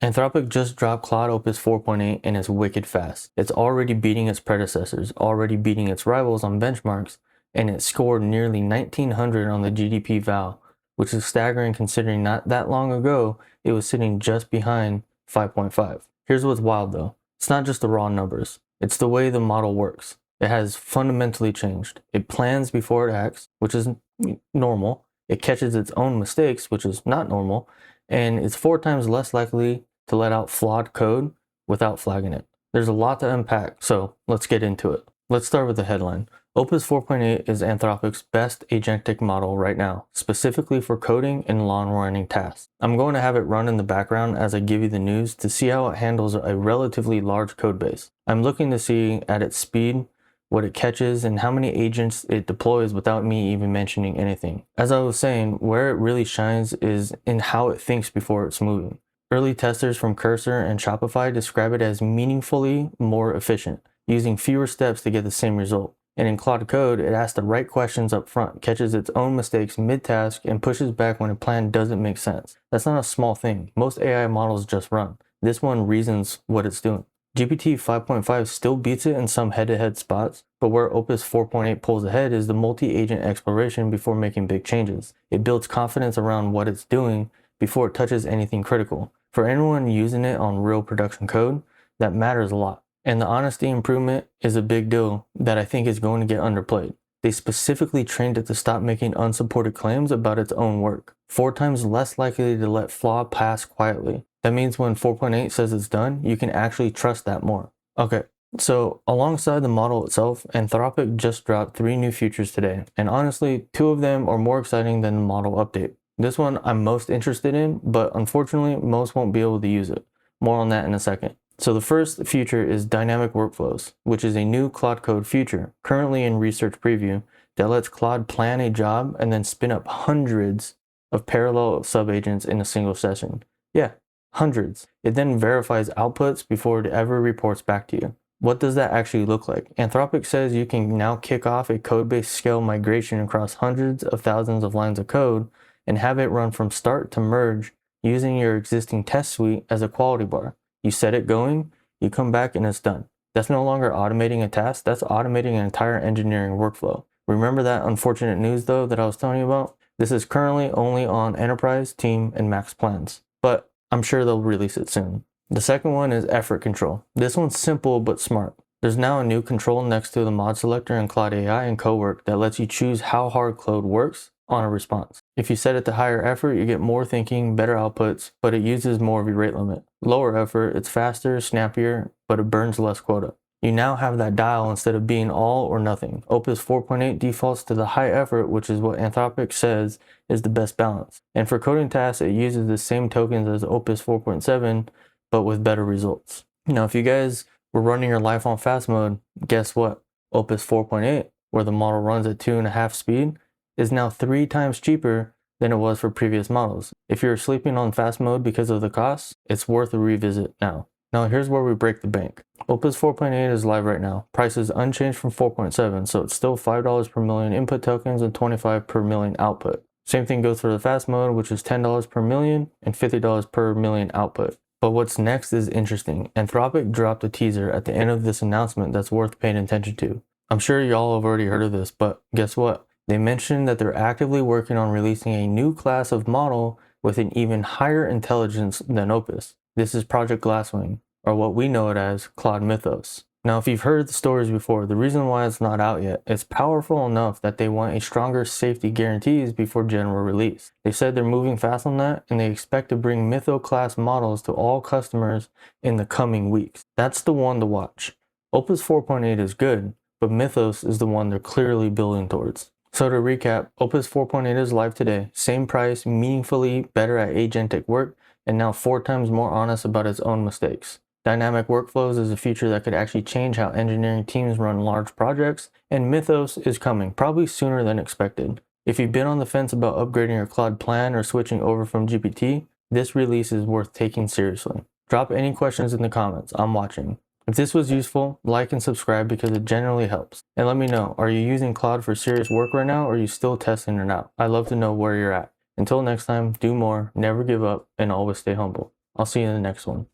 Anthropic just dropped Claude Opus 4.8 and it's wicked fast. It's already beating its predecessors, already beating its rivals on benchmarks, and it scored nearly 1900 on the GDP val, which is staggering considering not that long ago it was sitting just behind 5.5. Here's what's wild though. It's not just the raw numbers, it's the way the model works. It has fundamentally changed. It plans before it acts, which is normal. It catches its own mistakes, which is not normal, and it's 4 times less likely to let out flawed code without flagging it. There's a lot to unpack, so let's get into it. Let's start with the headline. Opus 4.8 is Anthropic's best agentic model right now, specifically for coding and long-running tasks. I'm going to have it run in the background as I give you the news to see how it handles a relatively large code base. I'm looking to see at its speed, what it catches, and how many agents it deploys without me even mentioning anything. As I was saying, where it really shines is in how it thinks before it's moving. Early testers from Cursor and Shopify describe it as meaningfully more efficient, using fewer steps to get the same result. And in Claude Code, it asks the right questions up front, catches its own mistakes mid-task, and pushes back when a plan doesn't make sense. That's not a small thing. Most AI models just run. This one reasons what it's doing. GPT 5.5 still beats it in some head-to-head spots, but where Opus 4.8 pulls ahead is the multi-agent exploration before making big changes. It builds confidence around what it's doing before it touches anything critical. For anyone using it on real production code, that matters a lot. And the honesty improvement is a big deal that I think is going to get underplayed. They specifically trained it to stop making unsupported claims about its own work. 4 times less likely to let flaw pass quietly. That means when 4.8 says it's done, you can actually trust that more. Okay, so alongside the model itself, Anthropic just dropped 3 new features today. And honestly, 2 of them are more exciting than the model update. This one I'm most interested in, but unfortunately, most won't be able to use it. More on that in a second. So the first feature is dynamic workflows, which is a new Claude Code feature currently in research preview that lets Claude plan a job and then spin up hundreds of parallel subagents in a single session. Yeah, hundreds. It then verifies outputs before it ever reports back to you. What does that actually look like? Anthropic says you can now kick off a code-based scale migration across hundreds of thousands of lines of code and have it run from start to merge using your existing test suite as a quality bar. You set it going, you come back and it's done. That's no longer automating a task, that's automating an entire engineering workflow. Remember that unfortunate news though that I was telling you about? This is currently only on Enterprise, Team, and Max plans, but I'm sure they'll release it soon. The second one is effort control. This one's simple but smart. There's now a new control next to the mod selector in Claude AI and Cowork that lets you choose how hard Claude works on a response. If you set it to higher effort, you get more thinking, better outputs, but it uses more of your rate limit. Lower effort, it's faster, snappier, but it burns less quota. You now have that dial instead of being all or nothing. Opus 4.8 defaults to the high effort, which is what Anthropic says is the best balance. And for coding tasks, it uses the same tokens as Opus 4.7, but with better results. Now, if you guys were running your life on fast mode, guess what? Opus 4.8, where the model runs at 2.5 speed, is now 3 times cheaper than it was for previous models. If you're sleeping on fast mode because of the cost, it's worth a revisit now. Now here's where we break the bank. Opus 4.8 is live right now. Price is unchanged from 4.7, so it's still $5 per million input tokens and $25 per million output. Same thing goes for the fast mode, which is $10 per million and $50 per million output. But what's next is interesting. Anthropic dropped a teaser at the end of this announcement that's worth paying attention to. I'm sure y'all have already heard of this, but guess what? They mentioned that they're actively working on releasing a new class of model with an even higher intelligence than Opus. This is Project Glasswing, or what we know it as Claude Mythos. Now, if you've heard the stories before, the reason why it's not out yet, it's powerful enough that they want a stronger safety guarantees before general release. They said they're moving fast on that, and they expect to bring Mytho class models to all customers in the coming weeks. That's the one to watch. Opus 4.8 is good, but Mythos is the one they're clearly building towards. So to recap, Opus 4.8 is live today, same price, meaningfully better at agentic work, and now 4 times more honest about its own mistakes. Dynamic workflows is a feature that could actually change how engineering teams run large projects, and Mythos is coming, probably sooner than expected. If you've been on the fence about upgrading your Claude plan or switching over from GPT, this release is worth taking seriously. Drop any questions in the comments, I'm watching. If this was useful, like and subscribe because it generally helps. And let me know, are you using Claude for serious work right now or are you still testing it out? I'd love to know where you're at. Until next time, do more, never give up, and always stay humble. I'll see you in the next one.